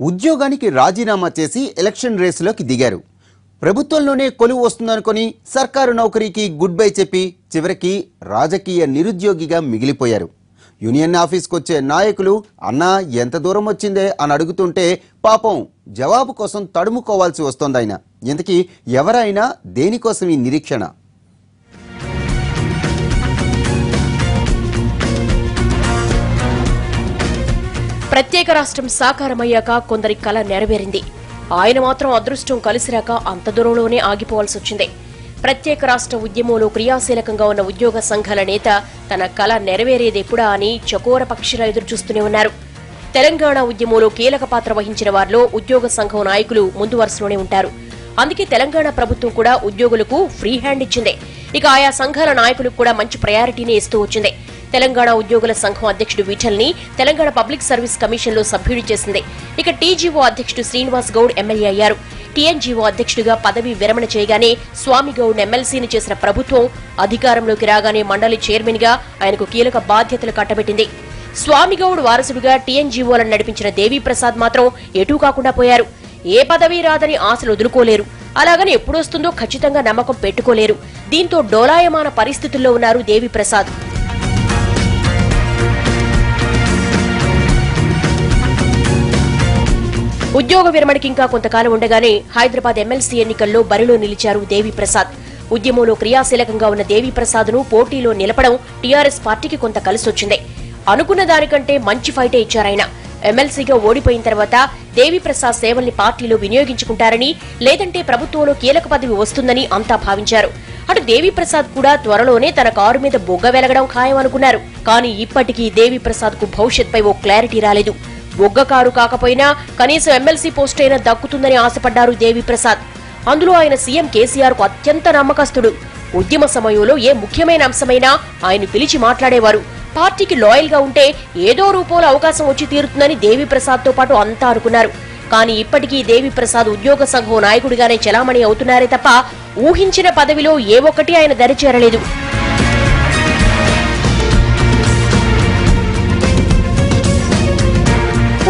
ఉద్యోగానికి రాజీనామా చేసి ఎలక్షన్ రేసులోకి దిగారు. ప్రభుత్వంలోనే కొలువు వస్తుందనుకొని సర్కారు నౌకరీకి గుడ్ బై చెప్పి చివరికి రాజకీయ నిరుద్యోగిగా మిగిలిపోయారు. యూనియన్ ఆఫీస్కి వచ్చే నాయకులు అన్నా ఎంత దూరం వచ్చిందే అని అడుగుతుంటే పాపం జవాబు కోసం తడుముకోవాల్సి వస్తోంది. ఇంతకీ ఎవరైనా దేనికోసం ఈ నిరీక్షణ? ప్రత్యేక రాష్ట్రం సాకారమయ్యాక కొందరి కల నెరవేరింది. ఆయన మాత్రం అదృష్టం కలిసిరాక అంత దూరంలోనే ఆగిపోవాల్సి వచ్చింది. ప్రత్యేక రాష్ట్ర ఉద్యమంలో క్రియాశీలకంగా ఉన్న ఉద్యోగ సంఘాల నేత తన కల నెరవేరేదెప్పుడా అని చకోర పక్షిలా ఎదురుచూస్తూనే ఉన్నారు. తెలంగాణ ఉద్యమంలో కీలక పాత్ర వహించిన వారిలో ఉద్యోగ సంఘం నాయకులు ముందు వరుసలోనే ఉంటారు. అందుకే తెలంగాణ ప్రభుత్వం కూడా ఉద్యోగులకు ఫ్రీ హ్యాండ్ ఇచ్చింది. ఇక ఆయా సంఘాల నాయకులకు కూడా మంచి ప్రయారిటీని ఇస్తూ వచ్చింది. తెలంగాణ ఉద్యోగుల సంఘం అధ్యక్షుడు విఠల్ని తెలంగాణ పబ్లిక్ సర్వీస్ కమిషన్ లో సభ్యుడి చేసింది. ఇక టీజీఓ అధ్యక్షుడు శ్రీనివాస్ గౌడ్ ఎమ్మెల్యే అయ్యారు. టీఎన్జీఓ అధ్యక్షుడిగా పదవి విరమణ చేయగానే స్వామి గౌడ్ ఎమ్మెల్సీని చేసిన ప్రభుత్వం అధికారంలోకి రాగానే మండలి చైర్మన్ గా ఆయనకు కీలక బాధ్యతలు కట్టబెట్టింది. స్వామి గౌడ్ వారసుడిగా టీఎన్జీఓలను నడిపించిన దేవీప్రసాద్ మాత్రం ఎటూ కాకుండా పోయారు. ఏ పదవి రాదని ఆశలు వదులుకోలేరు. అలాగని ఎప్పుడొస్తుందో ఖచ్చితంగా నమ్మకం పెట్టుకోలేరు. దీంతో డోలాయమాన పరిస్థితుల్లో ఉన్నారు దేవీప్రసాద్. ఉద్యోగ విరమణకి ఇంకా కొంతకాలం ఉండగానే హైదరాబాద్ ఎమ్మెల్సీ ఎన్నికల్లో బరిలో నిలిచారు దేవీప్రసాద్. ఉద్యమంలో క్రియాశీలకంగా ఉన్న దేవీప్రసాద్ ను పోటీలో నిలపడం టీఆర్ఎస్ పార్టీకి కొంత కలిసొచ్చింది. అనుకున్న దానికంటే మంచి ఫైటే ఇచ్చారాయన. ఎమ్మెల్సీగా ఓడిపోయిన తర్వాత దేవీప్రసాద్ సేవల్ని పార్టీలో వినియోగించుకుంటారని, లేదంటే ప్రభుత్వంలో కీలక పదవి వస్తుందని అంతా భావించారు. అటు దేవీప్రసాద్ కూడా త్వరలోనే తన కారు మీద బొగ్గ వెలగడం ఖాయం అనుకున్నారు. కానీ ఇప్పటికీ దేవీప్రసాద్ కు భవిష్యత్పై ఓ క్లారిటీ రాలేదు. బొగ్గ కారు కాకపోయినా కనీసం ఎమ్మెల్సీ పోస్ట్ అయినా దక్కుతుందని ఆశపడ్డారు దేవీప్రసాద్. అందులో ఆయన సీఎం కేసీఆర్ కు అత్యంత నమ్మకస్తుడు. ఉద్యమ సమయంలో ఏ ముఖ్యమైన అంశమైనా ఆయన పిలిచి మాట్లాడేవారు. పార్టీకి లాయల్ గా ఉంటే ఏదో రూపంలో అవకాశం వచ్చి తీరుతుందని దేవీప్రసాద్ తో పాటు అంతా అనుకున్నారు. కానీ ఇప్పటికీ దేవీప్రసాద్ ఉద్యోగ సంఘం నాయకుడిగానే చలామణి అవుతున్నారే తప్ప ఊహించిన పదవిలో ఏ ఒక్కటి ఆయన దరిచేరలేదు.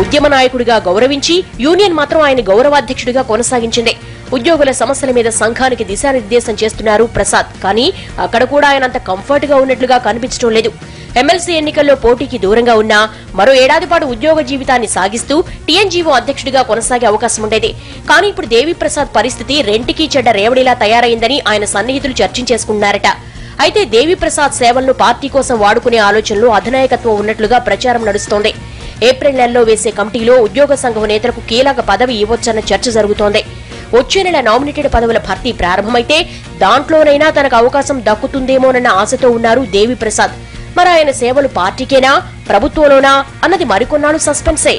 ఉద్యమ నాయకుడిగా గౌరవించి యూనియన్ మాత్రం ఆయన గౌరవాధ్యక్షుడిగా కొనసాగించింది. ఉద్యోగుల సమస్యల మీద సంఘానికి దిశానిర్దేశం చేస్తున్నారు ప్రసాద్. కానీ అక్కడ కూడా ఆయన అంత కంఫర్ట్ గా ఉన్నట్లుగా కనిపించడం లేదు. ఎమ్మెల్సీ ఎన్నికల్లో పోటీకి దూరంగా ఉన్నా మరో ఏడాది పాటు ఉద్యోగ జీవితాన్ని సాగిస్తూ టీఎన్జీఓ అధ్యక్షుడిగా కొనసాగే అవకాశం ఉండేది. కానీ ఇప్పుడు దేవీప్రసాద్ పరిస్థితి రెంటికి చెడ్డ రేవడిలా తయారైందని ఆయన సన్నిహితులు చర్చించేసుకున్నారట. అయితే దేవీప్రసాద్ సేవలను పార్టీ కోసం వాడుకునే ఆలోచనలో అధినాయకత్వం ఉన్నట్లుగా ప్రచారం నడుస్తోంది. ఏప్రిల్ నెలలో వేసే కమిటీలో ఉద్యోగ సంఘం నేతలకు కీలక పదవి ఇవ్వొచ్చన్న చర్చ జరుగుతోంది. వచ్చే నెల నామినేటెడ్ పదవుల భర్తీ ప్రారంభమైతే దాంట్లోనైనా తనకు అవకాశం దక్కుతుందేమోనన్న ఆశతో ఉన్నారు దేవీప్రసాద్. మరి ఆయన సేవలు పార్టీకేనా ప్రభుత్వంలోనా అన్నది మరికొన్నాళ్ళు సస్పెన్సే.